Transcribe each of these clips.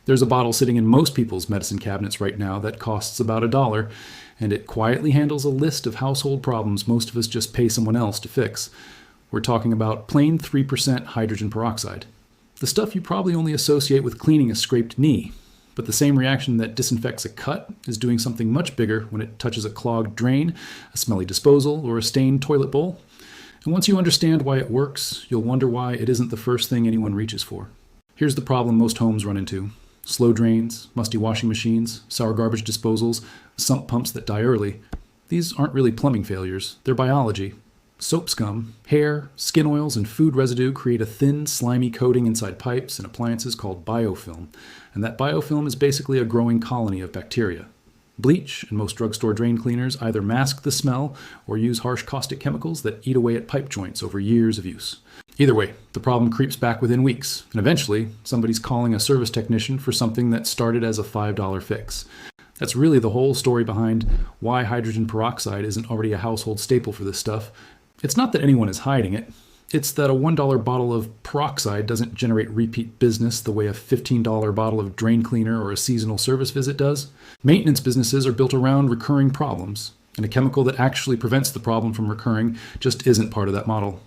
There's a bottle sitting in most people's medicine cabinets right now that costs about $1, and it quietly handles a list of household problems most of us just pay someone else to fix. We're talking about plain 3% hydrogen peroxide. The stuff you probably only associate with cleaning a scraped knee, but the same reaction that disinfects a cut is doing something much bigger when it touches a clogged drain, a smelly disposal, or a stained toilet bowl. And once you understand why it works, you'll wonder why it isn't the first thing anyone reaches for. Here's the problem most homes run into. Slow drains, musty washing machines, sour garbage disposals, sump pumps that die early. These aren't really plumbing failures, they're biology. Soap scum, hair, skin oils, and food residue create a thin, slimy coating inside pipes and appliances called biofilm, and that biofilm is basically a growing colony of bacteria. Bleach and most drugstore drain cleaners either mask the smell or use harsh caustic chemicals that eat away at pipe joints over years of use. Either way, the problem creeps back within weeks, and eventually, somebody's calling a service technician for something that started as a $5 fix. That's really the whole story behind why hydrogen peroxide isn't already a household staple for this stuff. It's not that anyone is hiding it. It's that a $1 bottle of peroxide doesn't generate repeat business the way a $15 bottle of drain cleaner or a seasonal service visit does. Maintenance businesses are built around recurring problems, and a chemical that actually prevents the problem from recurring just isn't part of that model.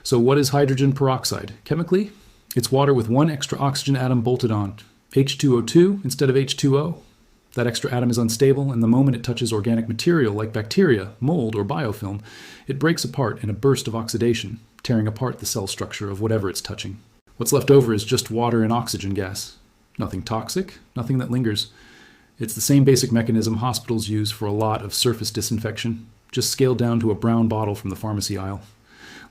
So what is hydrogen peroxide? Chemically, it's water with one extra oxygen atom bolted on, H2O2 instead of H2O. That extra atom is unstable, and the moment it touches organic material like bacteria, mold, or biofilm, it breaks apart in a burst of oxidation, tearing apart the cell structure of whatever it's touching. What's left over is just water and oxygen gas. Nothing toxic, nothing that lingers. It's the same basic mechanism hospitals use for a lot of surface disinfection, just scaled down to a brown bottle from the pharmacy aisle.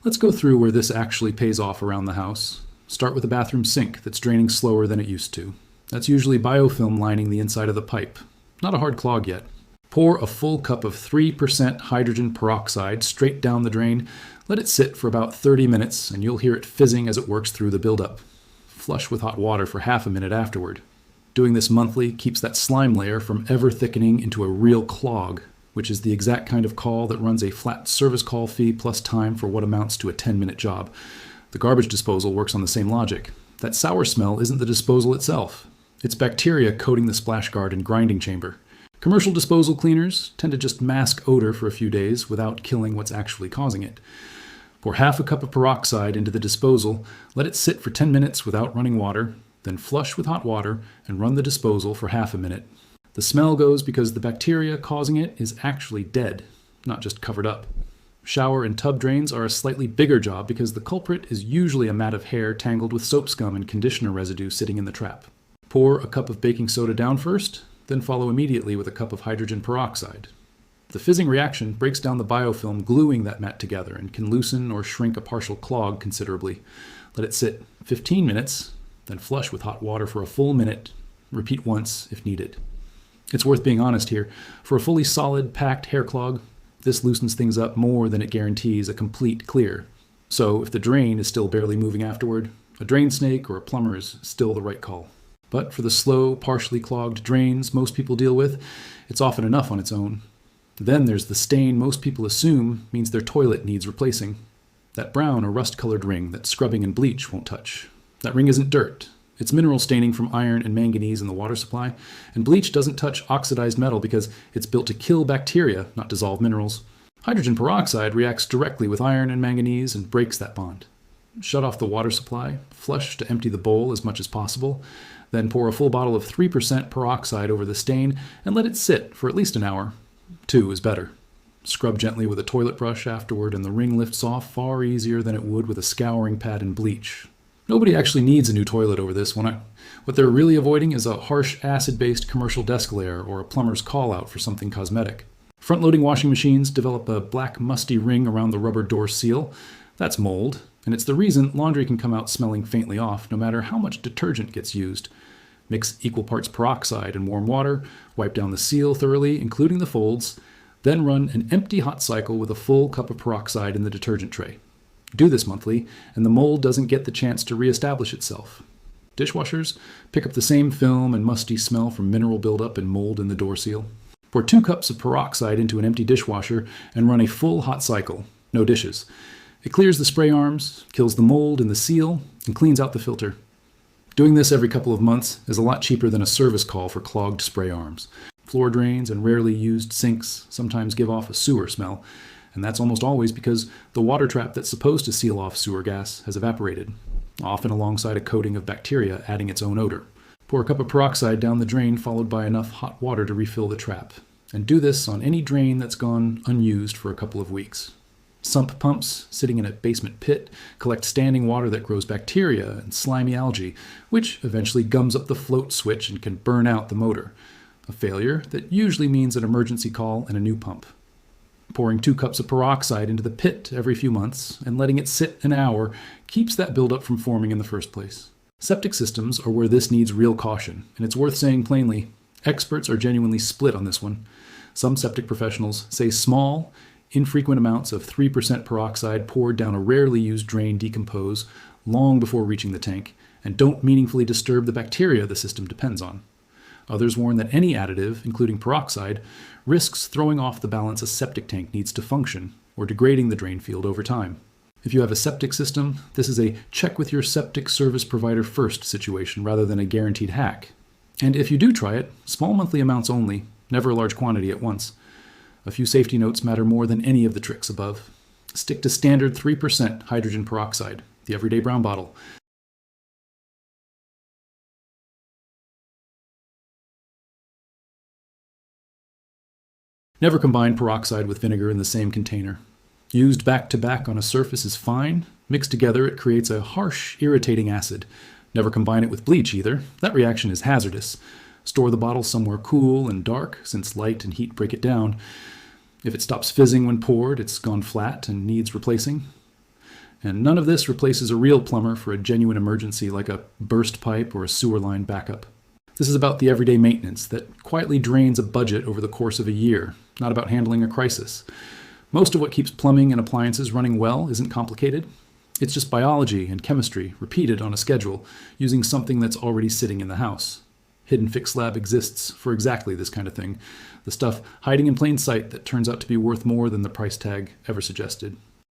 Let's go through where this actually pays off around the house. Start with a bathroom sink that's draining slower than it used to. That's usually biofilm lining the inside of the pipe. Not a hard clog yet. Pour a full cup of 3% hydrogen peroxide straight down the drain. Let it sit for about 30 minutes, and you'll hear it fizzing as it works through the buildup. Flush with hot water for half a minute afterward. Doing this monthly keeps that slime layer from ever thickening into a real clog, which is the exact kind of call that runs a flat service call fee plus time for what amounts to a 10-minute job. The garbage disposal works on the same logic. That sour smell isn't the disposal itself. It's bacteria coating the splash guard and grinding chamber. Commercial disposal cleaners tend to just mask odor for a few days without killing what's actually causing it. Pour half a cup of peroxide into the disposal, let it sit for 10 minutes without running water, then flush with hot water and run the disposal for half a minute. The smell goes because the bacteria causing it is actually dead, not just covered up. Shower and tub drains are a slightly bigger job because the culprit is usually a mat of hair tangled with soap scum and conditioner residue sitting in the trap. Pour a cup of baking soda down first, then follow immediately with a cup of hydrogen peroxide. The fizzing reaction breaks down the biofilm gluing that mat together and can loosen or shrink a partial clog considerably. Let it sit 15 minutes, then flush with hot water for a full minute. Repeat once if needed. It's worth being honest here. For a fully solid, packed hair clog, this loosens things up more than it guarantees a complete clear. So if the drain is still barely moving afterward, a drain snake or a plumber is still the right call. But for the slow, partially clogged drains most people deal with, it's often enough on its own. Then there's the stain most people assume means their toilet needs replacing. That brown or rust-colored ring that scrubbing and bleach won't touch. That ring isn't dirt. It's mineral staining from iron and manganese in the water supply, and bleach doesn't touch oxidized metal because it's built to kill bacteria, not dissolve minerals. Hydrogen peroxide reacts directly with iron and manganese and breaks that bond. Shut off the water supply, flush to empty the bowl as much as possible, then pour a full bottle of 3% peroxide over the stain and let it sit for at least an hour. 2 is better. Scrub gently with a toilet brush afterward and the ring lifts off far easier than it would with a scouring pad and bleach. Nobody actually needs a new toilet over this one. What they're really avoiding is a harsh acid-based commercial desk layer or a plumber's call-out for something cosmetic. Front-loading washing machines develop a black musty ring around the rubber door seal. That's mold, and it's the reason laundry can come out smelling faintly off no matter how much detergent gets used. Mix equal parts peroxide and warm water, wipe down the seal thoroughly, including the folds, then run an empty hot cycle with a full cup of peroxide in the detergent tray. Do this monthly, and the mold doesn't get the chance to reestablish itself. Dishwashers pick up the same film and musty smell from mineral buildup and mold in the door seal. Pour 2 cups of peroxide into an empty dishwasher and run a full hot cycle, no dishes. It clears the spray arms, kills the mold in the seal, and cleans out the filter. Doing this every couple of months is a lot cheaper than a service call for clogged spray arms. Floor drains and rarely used sinks sometimes give off a sewer smell, and that's almost always because the water trap that's supposed to seal off sewer gas has evaporated, often alongside a coating of bacteria adding its own odor. Pour a cup of peroxide down the drain followed by enough hot water to refill the trap, and do this on any drain that's gone unused for a couple of weeks. Sump pumps sitting in a basement pit collect standing water that grows bacteria and slimy algae, which eventually gums up the float switch and can burn out the motor. A failure that usually means an emergency call and a new pump. Pouring 2 cups of peroxide into the pit every few months and letting it sit an hour keeps that buildup from forming in the first place. Septic systems are where this needs real caution, and it's worth saying plainly, experts are genuinely split on this one. Some septic professionals say small, infrequent amounts of 3% peroxide poured down a rarely used drain decompose long before reaching the tank and don't meaningfully disturb the bacteria the system depends on. Others warn that any additive, including peroxide, risks throwing off the balance a septic tank needs to function or degrading the drain field over time. If you have a septic system, this is a check with your septic service provider first situation rather than a guaranteed hack. And if you do try it, small monthly amounts only, never a large quantity at once. A few safety notes matter more than any of the tricks above. Stick to standard 3% hydrogen peroxide, the everyday brown bottle. Never combine peroxide with vinegar in the same container. Used back to back on a surface is fine. Mixed together, it creates a harsh, irritating acid. Never combine it with bleach either. That reaction is hazardous. Store the bottle somewhere cool and dark, since light and heat break it down. If it stops fizzing when poured, it's gone flat and needs replacing. And none of this replaces a real plumber for a genuine emergency like a burst pipe or a sewer line backup. This is about the everyday maintenance that quietly drains a budget over the course of a year, not about handling a crisis. Most of what keeps plumbing and appliances running well isn't complicated. It's just biology and chemistry repeated on a schedule using something that's already sitting in the house. Hidden Fix Lab exists for exactly this kind of thing, the stuff hiding in plain sight that turns out to be worth more than the price tag ever suggested.